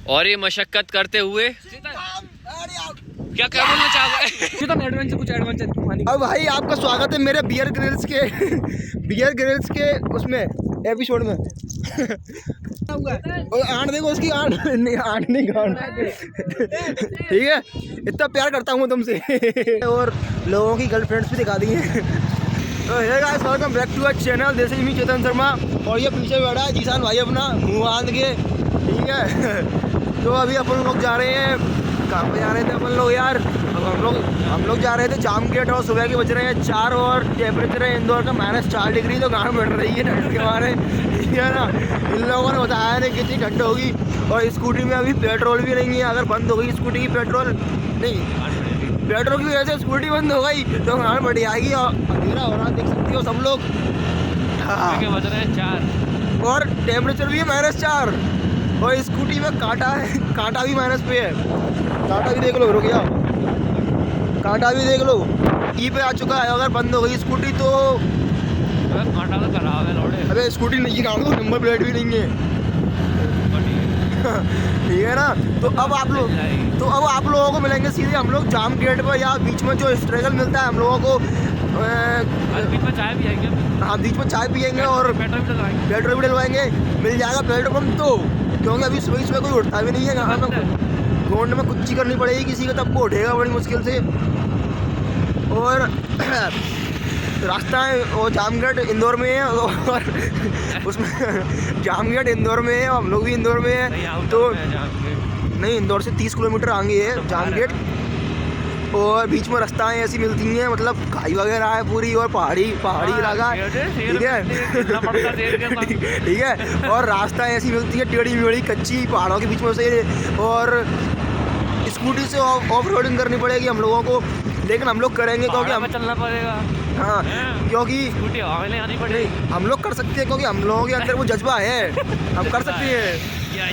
और ये मशक्कत करते हुए क्या बोलना चाह रहे हैं? कुछ एडवेंचर। अब भाई आपका स्वागत है मेरे बियर ग्रिल्स के उसमें एपिसोड में। आंट देखो उसकी आंट नहीं ठीक है, इतना प्यार करता हूँ तुमसे। और लोगों की गर्लफ्रेंड्स भी दिखा दी हैं। तो hey guys, welcome back to our channel. This is me Chetan Sharma और ये पीछे बैठा है जीसान भाई अपना मुँह बांध के, ठीक है। तो अभी अपन लोग जा रहे हैं, कहाँ पे जा रहे थे अपन लोग यार? अब हम लोग जा रहे थे जाम गेट और सुबह के बज रहे हैं 4 और टेम्परेचर है इंदौर का -4 डिग्री। तो गाँव बैठ रही है ठंड के मारे, ठीक है ना। इन लोगों ने बताया नहीं कितनी ठंड होगी। और स्कूटी में अभी पेट्रोल भी नहीं है। अगर बंद हो गई स्कूटी की पेट्रोल की वजह से स्कूटी बंद हो गई तो गाँव बढ़ जाएगी। और अंधेरा हो रहा देख सकती हो सब लोग। बज रहे हैं 4 और टेम्परेचर भी है -4 और स्कूटी में कांटा भी माइनस पे है। कांटा भी देख लो, रुक जाओ, कांटा भी देख लो ई पे आ चुका है। अगर बंद हो गई स्कूटी तो कांटा तो खराब है लौड़े। अबे स्कूटी नहीं काम को नंबर प्लेट भी नहीं है, ठीक है ना। तो अब आप लोगों को मिलेंगे सीधे हम लोग जाम गेट पर, या बीच में जो स्ट्रगल मिलता है हम लोगों को। बीच में चाय पिएंगे। हाँ, बीच में चाय पिएंगे और पेट्रोल भी डलवाएंगे। मिल जाएगा पेट्रोल पंप तो, क्योंकि अभी सुबह कोई उठता भी नहीं है। कहाँ में गोंड में कुछ करनी पड़ेगी किसी को, तब वो उठेगा बड़ी मुश्किल से। और रास्ता है वो जामगढ़ इंदौर में है, और उसमें जामगढ़ इंदौर में है, हम लोग भी इंदौर में है। तो नहीं, इंदौर से 30 किलोमीटर आगे है जामगढ़। और बीच में रास्ता ऐसी मिलती हैं, मतलब खाई वगैरह है पूरी, और पहाड़ी इलाका है, ठीक है। ठीक है। और रास्ता ऐसी मिलती है टेढ़ी मेढ़ी कच्ची पहाड़ों के बीच में से। और स्कूटी से ऑफ रोडिंग करनी पड़ेगी हम लोगों को, लेकिन हम लोग करेंगे क्योंकि हम चलना पड़ेगा। हाँ, क्योंकि स्कूटी हवा आनी पड़ेगी। हम लोग कर सकते हैं क्योंकि हम लोगों के अंदर वो जज्बा है, हम कर सकते हैं।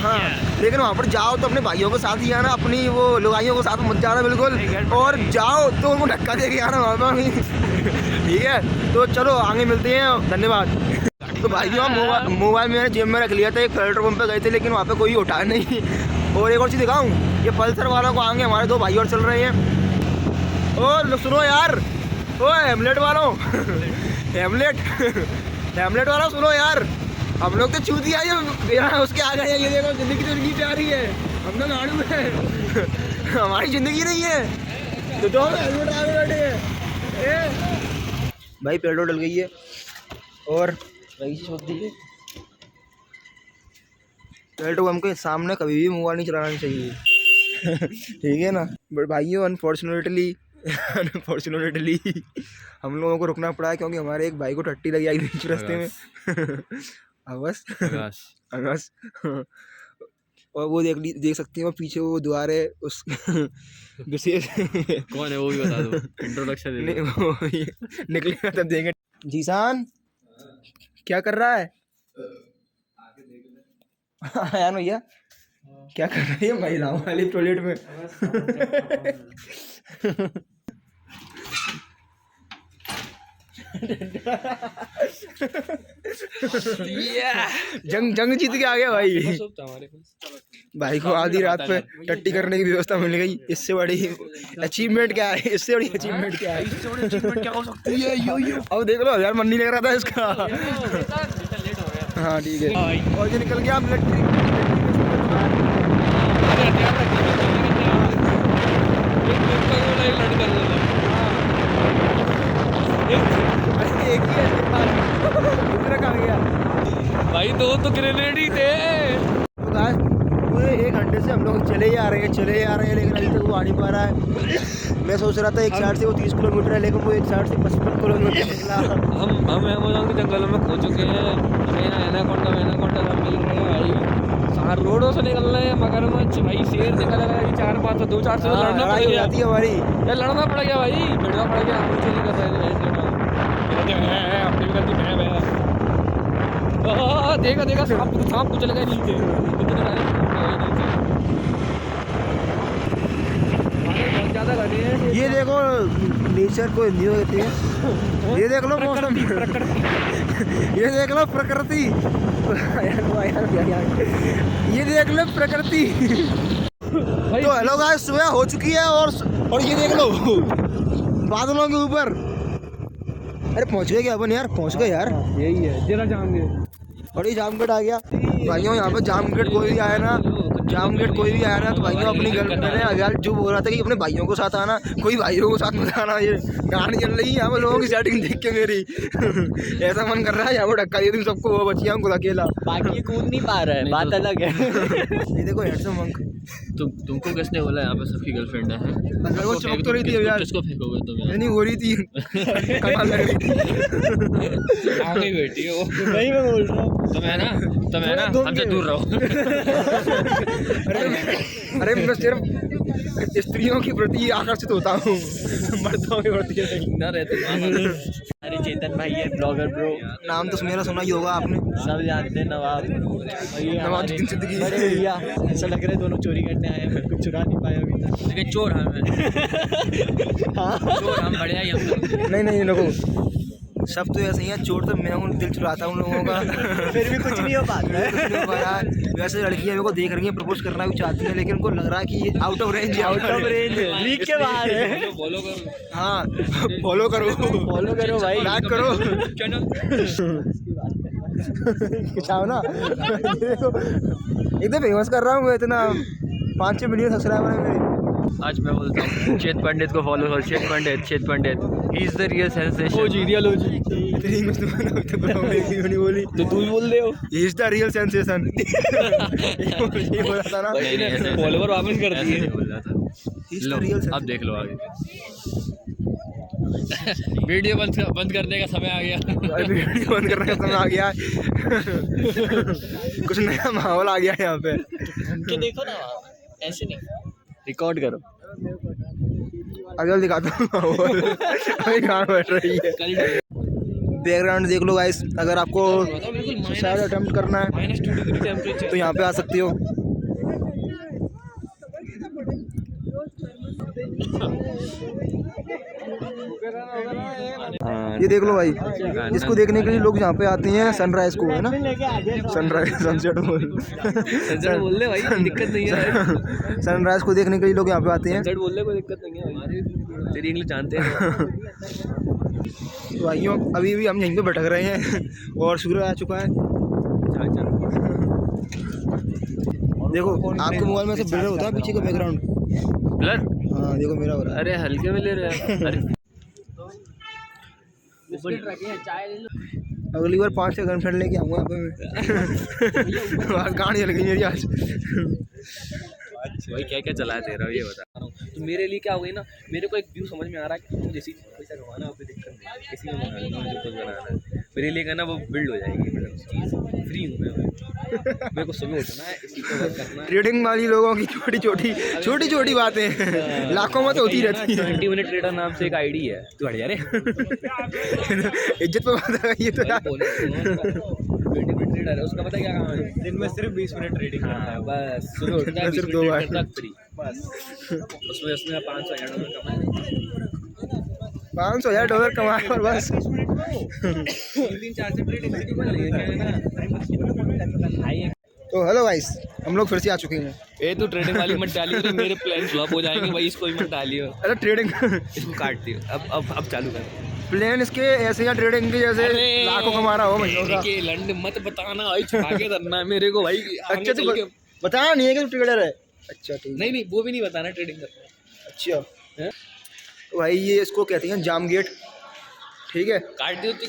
हाँ, लेकिन वहाँ पर जाओ तो अपने भाइयों के साथ ही आना, अपनी वो लुगाइयों के साथ मत जाना बिल्कुल। और जाओ तो उनको धक्का दे के आना वहाँ पर, ठीक है। तो चलो आगे मिलते हैं, धन्यवाद। तो भाइयों, मोबाइल मैंने जेब में रख लिया था। एक पेट्रोल पंप पे गए थे लेकिन वहाँ पे कोई उठा नहीं। और एक और चीज़ दिखाऊँ, ये पल्सर वालों को आगे हमारे 2 भाई और चल रहे हैं। और सुनो यार, ओ हेमलेट वालों हेमलेट वालों सुनो यार, हम लोग तो चूतिया है उसके आ गए। ये देखो, जिंदगी तो इनकी प्यारी है, हम लोग आड़ू है। हमारी जिंदगी नहीं है तो हेलमेट आगे बैठे हैं। भाई पेट्रोल डल गई है और पेट्रोल पंप के सामने कभी भी मोबाइल नहीं चलाना चाहिए। ठीक है ना। बट भाइयों, अनफॉर्चुनेटली हम लोगों को रुकना पड़ा है क्योंकि हमारे एक भाई को टट्टी लगी आई बीच रास्ते में। अगस। और वो देख सकती हैं वो पीछे वो द्वार है उस विशेष। कौन है वो भी बता दो, इंट्रोडक्शन दे दो। निकलेगा तब देंगे। जीसान क्या कर रहा है? यार भैया क्या कर रही है महिलाओं वाली टॉयलेट में? जंग जीत के आ गया भाई। भाई को आधी रात पे टट्टी करने की व्यवस्था मिल गई। इससे बड़ी अचीवमेंट क्या है? क्या हो सकती है? अब देख लो यार, मन नहीं लग रहा था इसका। हाँ ठीक है। और ये निकल गया भाई, 2 तो ग्रेनेड ही थे। पूरे 1 घंटे से हम लोग चले ही आ रहे हैं लेकिन अभी तक वो आ नहीं पा रहा है। मैं सोच रहा था एक साइड से वो 30 किलोमीटर है, लेकिन वो एक साइड से 55 किलोमीटर निकला। हम अमेज़न के जंगलों में खो चुके हैं। एनाकोंडा सब मिल रहे हैं भाई। सार रोडों से निकल रहे हैं मगरमच्छ भाई, शेर निकल रहा है। 4-5 तो 2-4 से लड़ना पड़ गया हमारी। लड़ना पड़ गया भाई, भिड़ना पड़ गया। हम चोरी कर रहे थे अपनी गलती है। देखा सांप कुछ लगा नीचे। ये देखो नेचर को हिंदी में कहते हैं। ये देख लो मौसम, ये देख लो प्रकृति, ये देख लो प्रकृति। तो हेलो गाइस, सुबह हो चुकी है और ये देख लो बादलों के ऊपर। अरे पहुंच गए क्या अपन यार, पहुंच गए यार। यही है जरा जाएंगे। और ये जामगढ़ आ गया भाइयों। यहाँ पे जामगढ़ कोई भी आया ना, जामगढ़ कोई भी आया ना तो भाइयों अपनी मैंने अभियान जो बोल रहा था कि अपने भाइयों को साथ आना, कोई भाइयों को साथ मत आना। ये गाड़ी चल रही है यहाँ पे लोगों की सेटिंग देख के मेरी ऐसा मन कर रहा है यहाँ पे धक्का दे दूं सबको, वो बचिया हमको अकेला। बाकी कूद नहीं पा रहा है, बात अलग है। ये देखो हैंडसम मंक। तुमको किसने बोला यहाँ पे सबकी गर्लफ्रेंड है? वो चमक तो रही थी यार। किसको फेंकोगे तुम यार? नहीं हो रही थी, कमाल लग रही थी। आगे बैठी हो। नहीं मैं बोल रहा हूँ तुम है ना हमसे दूर रहो। अरे मैं सिर्फ स्त्रियों के प्रति आकर्षित होता हूँ, मर्दों के प्रति नहीं। ना रहते। अरे चेतन भाई है ब्लॉगर ब्रो, नाम तो मेरा सुना ही होगा आपने, सब जानते हैं नवाब। नवाजुद्दीन सिद्दीकी। बड़े भैया ऐसा लग रहा है दोनों चोरी करने आए हैं, कुछ चुरा नहीं पाए अभी तक। लेकिन चोर हम हैं। चोर हम बढ़िया ही हम। नहीं देखो सब तो ऐसे ही है, चोर तो मैं हूँ, दिल चुराता हूँ लोगों का। फिर भी कुछ नहीं हो पाता है। वैसे लड़कियां मेरे को देख रही हैं, प्रपोज करना भी चाहती हैं, लेकिन उनको लग रहा है कि आउट ऑफ रेंज लीग के बाहर है। फॉलो करो। हाँ फॉलो करो भाई, लाइक करो खिंचाओ ना। देखो एकदम फेमस कर रहा हूँ मैं, इतना 5-6 मिलियन सब्सक्राइबर है मेरे। आज मैं बोलता हूँ चेत पंडित को फॉलो करो। Chet Pandit he is the real sensation. OG real OG. तेरी इंग्लिश तो नहीं बोली तो तू भी बोल दे हो। ही इज द रियल सेंसेशन। ये बोला था ना, फॉलोवर वापस कर दिए। ही इज द रियल। अब देख लो आगे। वीडियो बंद करने का समय आ गया। वीडियो बंद करने का समय आ गया। कुछ नया माहौल आ गया है यहाँ पे। कि देखो ना ऐसे नहीं, रिकॉर्ड करो। अगल दिखाता हूँ माहौल। अभी कहाँ बैठ रही है। बैकग्राउंड देख लो गाइस, अगर आपको सुसाइड अटेम्प्ट करना है तो यहाँ पे आ सकती हो। ये देख लो भाई, इसको देखने के लिए लोग यहाँ पे आते हैं। सनराइज को है ना, सनराइज सनसेट बोल दे भाई, दिक्कत नहीं है। सनराइज को देखने के लिए लोग यहाँ पे आते हैं। सनसेट बोल दे, कोई दिक्कत नहीं है भाई, तेरी इंग्लिश जानते हैं। भाइयों अभी भी हम यहीं पे भटक रहे हैं और सूर्य आ चुका है। देखो आपके मोबाइल में से ब्लर होता है पीछे का बैकग्राउंड ब्लर। हाँ देखो मेरा हो रहा है। अरे हल्के में ले रहे हैं। अरे अगली बार 5-6 गर्लफ्रेंड लेके आऊँगा यहाँ पे। गाड़ी चल गई मेरी आज। भाई क्या क्या चला है तेरा, ये बता रहा हूँ। तो मेरे लिए क्या हो गई ना, मेरे को एक व्यू समझ में आ रहा है कि जैसी पैसा कमाना है दिक्कत नहीं, किसी में बना लेना जो कुछ बनाना है मेरे लिए कहना, वो बिल्ड हो जाएगी। मतलब चीज़ फ्री हूँ मैं, मेरे को सुबह उठना है, इसी को वर्क करना है। ट्रेडिंग वाली लोगों की छोटी छोटी बातें लाखों में तो होती रहती है। 20 मिनट ट्रेडर नाम से एक आईडी है, तू हट जा रे। इज्जत पे बात है ये तो यार। 20 मिनट ट्रेडर है, उसका पता क्या काम है? दिन में सिर्फ 20 मिनट ट्रेडिंग करना है। बस सुबह उठता है, सिर्फ 2 बार फ्री बस। उसमें 500,000 डॉलर कमाए, $500,000 कमाए और बस। 3-4 से ट्रेडिंग है ना। तो हेलो गाइस, हम लोग फिर से आ चुके हैं। ए तू ट्रेडिंग वाली मत डालियो, मेरे प्लान फ्लॉप हो जाएंगे भाई, इसको ही मत डालियो। अरे ट्रेडिंग इसको काट दियो, अब चालू कर। प्लान इसके ऐसे या ट्रेडिंग के जैसे लाखों कमा रहा हो महीनों का। के लंड मत बताना भाई, छुपा के धरना है मेरे को भाई। अच्छा तो बताया नहीं है कि तू ट्रेडर है। अच्छा ठीक, नहीं वो भी नहीं बताना ट्रेडिंग करना। अच्छा तो भाई ये इसको कहते हैं जाम गेट, ठीक है। काट दियो तो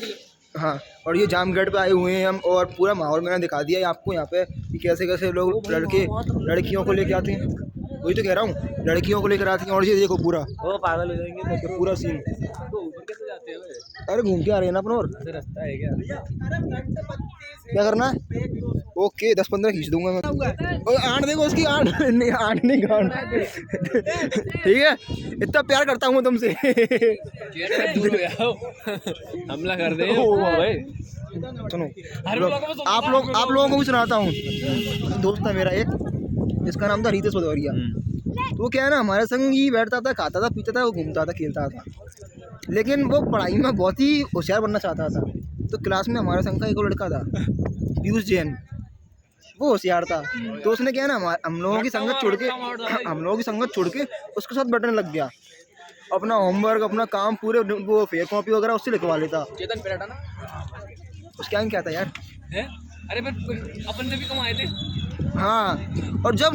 हाँ, और ये जाम गेट पे आए हुए हैं हम, और पूरा माहौल मैंने दिखा दिया है आपको यहाँ पे कि कैसे कैसे लोग लड़कियों को लेके आते हैं। वही तो कह रहा हूँ, लड़कियों को लेकर आती हैं। और ये देखो पूरा वो पागल हो जाएंगे तो पूरा सीन। तो ऊपर कैसे जाते हैं? अरे घूम के आ रहे हैं ना अपन। और रास्ता है क्या करना है? ओके 10-15 खींच दूंगा मैं। और आंट देखो उसकी, आंट नहीं गांड। ठीक है, इतना प्यार करता हूँ मैं तुमसे। हमला कर दे भाई। सुनो आप लोगों को भी सुनाता हूँ। दोस्त था मेरा एक, जिसका नाम था रितेश भदौरिया। तो वो क्या है ना, हमारे संग ही बैठता था, खाता था, पीता था, वो घूमता था, खेलता था। लेकिन वो पढ़ाई में बहुत ही होशियार बनना चाहता था। तो क्लास में हमारे संग का एक और लड़का था, पीयूष जैन, वो होशियार था। तो उसने क्या है ना, हम लोगों की संगत छोड़ के उसके साथ बैठने लग गया। अपना होमवर्क, अपना काम पूरे वो फेयर कॉपी वगैरह उससे लिखवा लेता। चेतन पेराटा ना उसके आगे क्या था यार? है? अरे पर अपन से भी कम आए थे। हाँ, और जब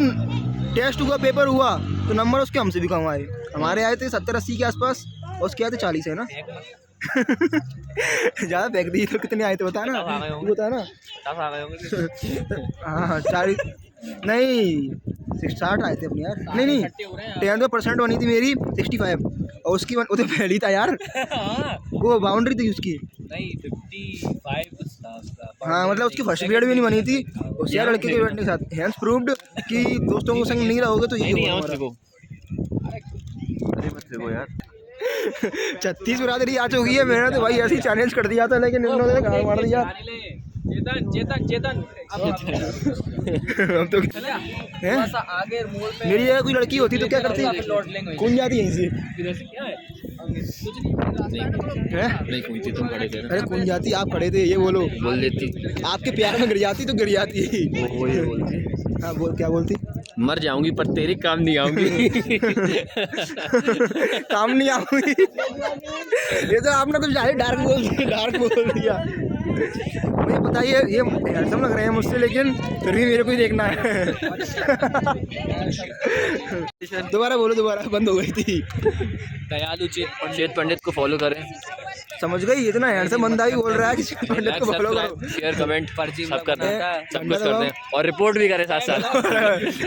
टेस्ट हुआ, पेपर हुआ, तो नंबर उसके हमसे भी कम आए। हमारे आए थे 70-80 के आसपास, और उसके आए थे 40 है ना। ज़्यादा फेंक दी तो कितने आए थे बता ना, बता ना। हाँ 40 नहीं 60 आए थे अपने यार। नहीं 10% बनी थी मेरी 65, और उसकी वो तो पहली था यार। वो बाउंड्री थी उसकी। नहीं 55 हाँ मतलब उसकी फर्स्ट पीरियड भी नहीं बनी थी। होशियार लड़के के बैठने के साथ हैंड्स प्रूव्ड कि दोस्तों को संग नहीं रहोगे तो यही होगा। यार 36 बिरादरी आ चुकी है। मैंने तो भाई ऐसे ही चैलेंज कर दिया था, लेकिन इन लोगों ने गाड़ मार दिया। चेतन अब तो हैं? आगे मोड़ पे मेरी जगह कोई लड़की होती तो क्या करती? कौन जाती यहीं से? क्या है? हैं? नहीं पूछती, तुम खड़े थे अरे कौन जाती? आप खड़े थे, ये बोलो। बोल देती, आपके प्यार में गिर जाती तो गिर जाती। वो ये बोलती, हाँ बोल, क्या बोलती? मर जाऊंगी पर तेरी काम नहीं आऊंगी। काम नहीं आऊंगी। ये तो आपने कुछ डार्क बोल दिया। मुझे बताइए, ये हैंडसम लग रहे हैं मुझसे, लेकिन फिर भी मेरे को ही देखना है। दोबारा बोलो, दोबारा बंद हो गई थी। दयालु चेत पंडित को फॉलो करें। समझ गई? इतना हैंडसम बंदा भी बोल रहा है कि चेत पंडित को फॉलो करो। शेयर कमेंट पर्ची सब करते हैं, सब कुछ दबाओ। करते हैं, और रिपोर्ट भी करें साथ साथ।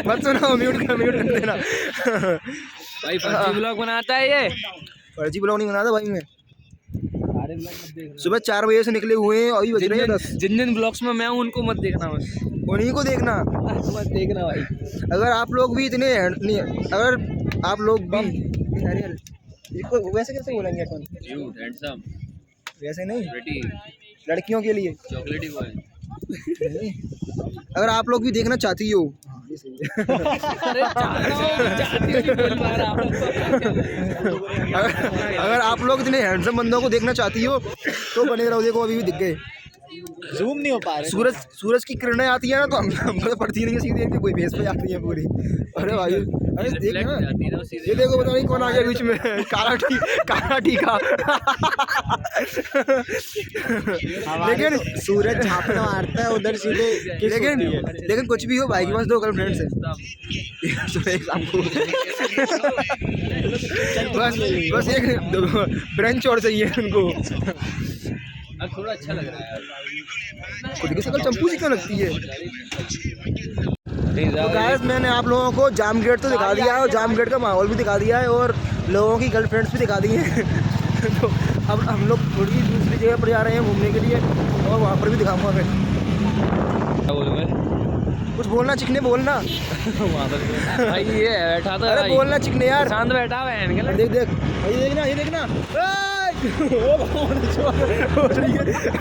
मत सुनो, म्यूट कर देना। भाई फर्जी ब्लॉग बनाता है ये। फर्जी ब्लॉग नहीं बनाता भाई मैं। सुबह 4 बजे से निकले हुए हैं, अभी बज रहे हैं 10। जिन ब्लॉग्स में मैं हूँ उनको मत देखना, बस उन्हीं को देखना। मत देखना भाई। अगर आप लोग भी इतने अगर आप लोग भी इसको वैसे कैसे बोलेंगे अपन? क्यूट, हैंडसम, वैसे नहीं, प्रिटी, लड़कियों के लिए चॉकलेटी बॉय। अगर आप लोग भी देखना चाहती हो, ये सही है। अगर आप लोग इतने हैंडसम बंदों को देखना चाहती हो तो बने रहो। देखो अभी भी दिख गए, जूम नहीं हो पा रहे। सूरज की किरणें आती है ना, तो हम तो पड़ती नहीं है सीधी, कोई बेस पे आती है पूरी। अरे भाई, अरे देख ना, ये देखो, पता नहीं कौन आ गया बीच में। काला टीका। लेकिन सूरज झापना मारता है उधर सीधे। लेकिन कुछ भी हो, भाई के पास 2 गर्लफ्रेंड्स हैं। सुबह एक शाम को बस एक ब्रेंच और चाहिए उनको। अब थोड़ा अच्छा लग रहा है यार। खुद की शक्ल चंपू सी क्यों लगती है? तो तो गाइस, मैंने आप लोगों को जाम गेट तो दिखा दिया है, और जाम गेट का माहौल भी दिखा दिया है, और लोगों की गर्लफ्रेंड्स भी दिखा दी हैं। तो अब हम लोग थोड़ी दूसरी जगह पर जा रहे हैं घूमने के लिए, और वहाँ पर भी दिखाऊंगा मैं। क्या बोलूं मैं? कुछ बोलना चिकने, बोलना। भाई ये बैठा था। अरे बोलना चिकने यार। शांत बैठा हुआ है। देख भाई, ये देखना।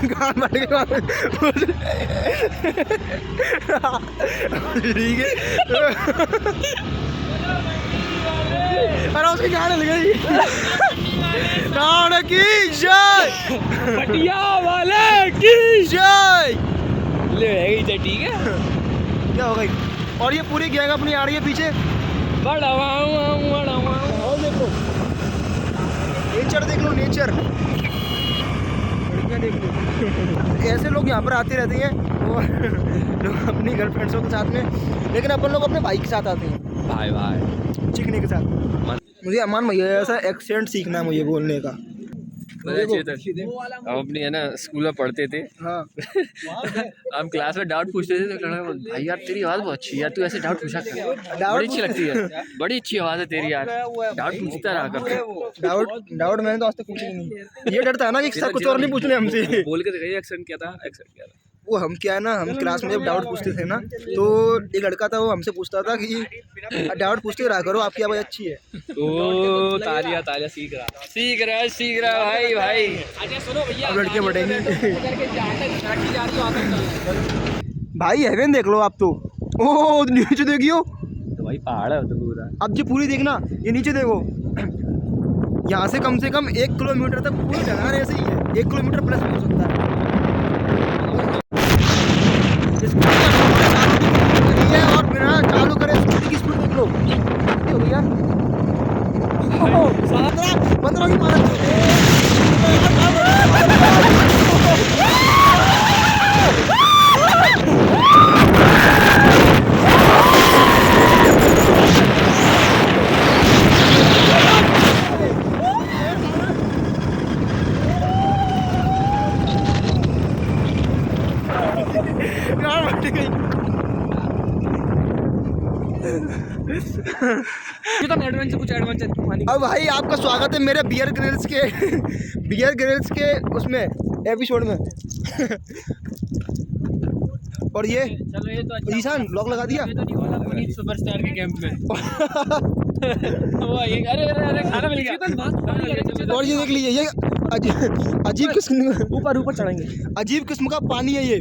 गान बैठ गया। ठीक है, अरे उसकी गान लग गई। गान की जय, पटिया वाले की जय। ले ठीक है। क्या हो गई? और ये पूरी गैंग अपनी आ रही है पीछे। और देखो नेचर, देख लो नेचर, लड़कियाँ देख लो। ऐसे लोग यहाँ पर आते रहते हैं, वो लोग अपनी गर्लफ्रेंड्सों के साथ में, लेकिन अपन लोग अपने भाई के साथ आते हैं, भाई चिकने के साथ। मुझे अमान भैया ऐसा एक्सेंट सीखना है मुझे बोलने का। हम अपनी है ना स्कूल में पढ़ते थे। हाँ। हम क्लास में डाउट पूछते थे, तो भाई यार तेरी आवाज़ बहुत अच्छी है यार, तू ऐसे डाउट पूछा कर, बड़ी अच्छी लगती है, बड़ी अच्छी आवाज़ है तेरी यार, डाउट पूछता रहा कर। डाउट मैंने तो आज तक पूछा ही नहीं। ये डरता है ना कि कुछ और नहीं पूछने हमसे। बोल के दिखाइए एक्सेंट क्या था। वो हम क्या है ना, हम क्लास में जब डाउट पूछते थे ना, तो एक लड़का था, वो हमसे पूछता था कि डाउट पूछते रहा करो, आपकी आवाज़ अच्छी है। तो तालिया सीख रहा भाई। अच्छा सुनो भैया, अब लड़कियाँ बढ़ेंगी। भाई हेवन देख लो आप तो। ओह नीचे देखियो, तो भाई पहाड़ है तो पूरा। अब जो पूरी देखना, ये नीचे देखो। यहाँ से कम 1 किलोमीटर तक पूरी ढलान ऐसे ही है, 1 किलोमीटर प्लस भी हो सकता है। और बिना चालू करे स्कूटी की स्पीड देख लो हो भैया, 15 की मार। कुछ एडवेंचर। अब भाई आपका स्वागत है मेरे बियर ग्रिल्स के उसमें एपिसोड में। और ये चलो ये तो अच्छा ईशान ब्लॉग लगा दिया सुपरस्टार के कैंप में। वो ये अरे खाना मिल गया। और ये देख लीजिए, ये अजीब किस्म, ऊपर चढ़ेंगे। अजीब किस्म का पानी है ये।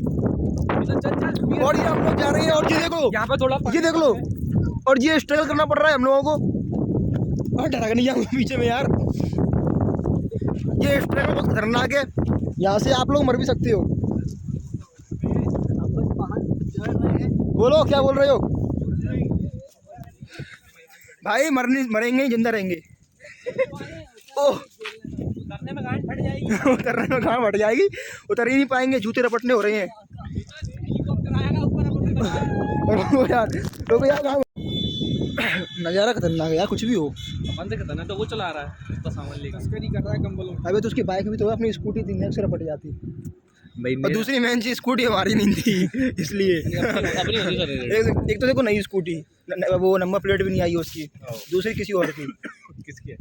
और ये हम लोग जा रहे हैं, और ये देखो यहाँ पे थोड़ा ये देख लो, और ये स्ट्रगल करना पड़ रहा है हम लोगों को। और डरा नहीं जाऊंगा पीछे में यार, ये स्ट्रगल बहुत खतरनाक है, यहाँ से आप लोग मर भी सकते हो। बोलो क्या बोल रहे हो भाई? मरेंगे ही, जिंदा रहेंगे। ओह उतरने में गांड फट जाएगी, उतर ही नहीं पाएंगे, जूते रपटने हो रहे हैं। नज़ारा खतरनाक है यार, कुछ भी हो। बंदे खतरनाक तो वो चला रहा है तो सामान लेकर तस्करी कर रहा है कंबलों। अबे तो उसकी बाइक भी तो है, अपनी स्कूटी 3 लाख से रपट जाती। भाई और दूसरी मेन चीज स्कूटी हमारी नहीं थी इसलिए। एक तो देखो नई स्कूटी, वो नंबर प्लेट भी नहीं आई उसकी, दूसरी किसी और की। किसकी है?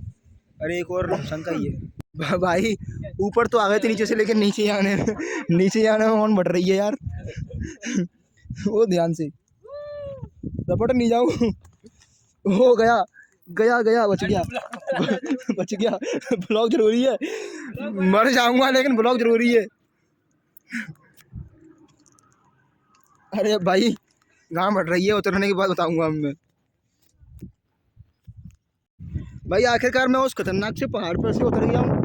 अरे एक और शंका ही है भाई। ऊपर तो आ गए थे नीचे से, लेकिन नीचे आने में कौन बढ़ रही है यार। वो ध्यान से रपट नहीं जाऊँ। हो गया बच गया। ब्लॉग जरूरी है, मर जाऊंगा लेकिन ब्लॉग जरूरी है। अरे भाई गाँव बढ़ रही है, उतरने के बाद बताऊंगा मैं। भाई आखिरकार मैं उस खतरनाक से पहाड़ पर से उतर गया हूँ।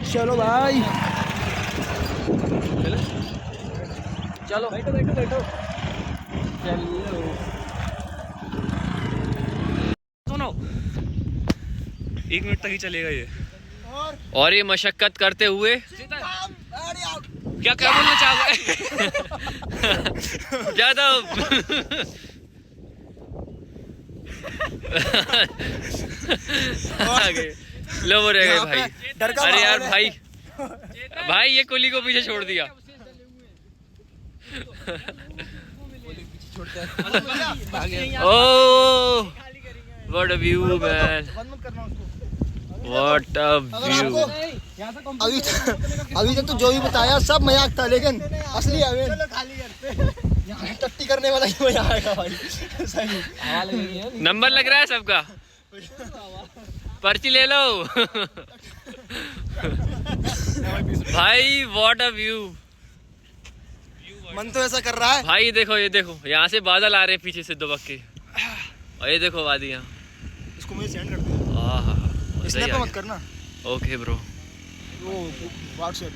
चलो भाई चलो बैठो। चलो सुनो, 1 मिनट तक ही चलेगा ये। और ये मशक्कत करते हुए क्या बोलना चाहोगे? ज्यादा लो वो रह गए भाई। अरे यार भाई ये कोहली को पीछे छोड़ दिया। Oh what a view man, what a view. अभी तक तो जो भी बताया सब मजाक था, लेकिन असली हमें टट्टी करने वाला ही मजा आएगा भाई। सही नंबर लग रहा है सबका, पर्ची ले लो। भाई व्हाट अ व्यू। मन तो ऐसा कर रहा है भाई ये देखो यहाँ से बादल आ रहे हैं पीछे से दुबक के, और ये देखो वादियाँ। इसको मुझे सेंड कर दो। स्नैप मत करना। Okay bro. वो व्हाट्सएप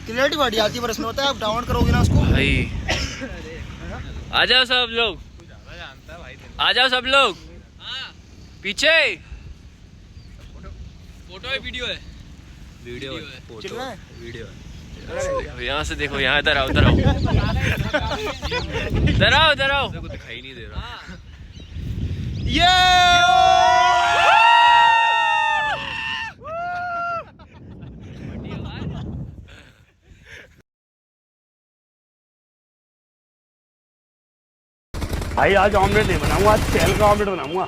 क्लियरिटी बढ़ जाती है, पर इसमें होता है आप डाउनलोड करोगे ना उसको भाई। आ जाओ सब लोग, आ जाओ सब लोग पीछे। फोटो है वीडियो है? वीडियो है। यहाँ से देखो, यहाँ इधर आओ। दिखाई नहीं दे रहा ये। भाई आज ऑमलेट नहीं बनाऊंगा, आज चैल का ऑमलेट बनाऊंगा।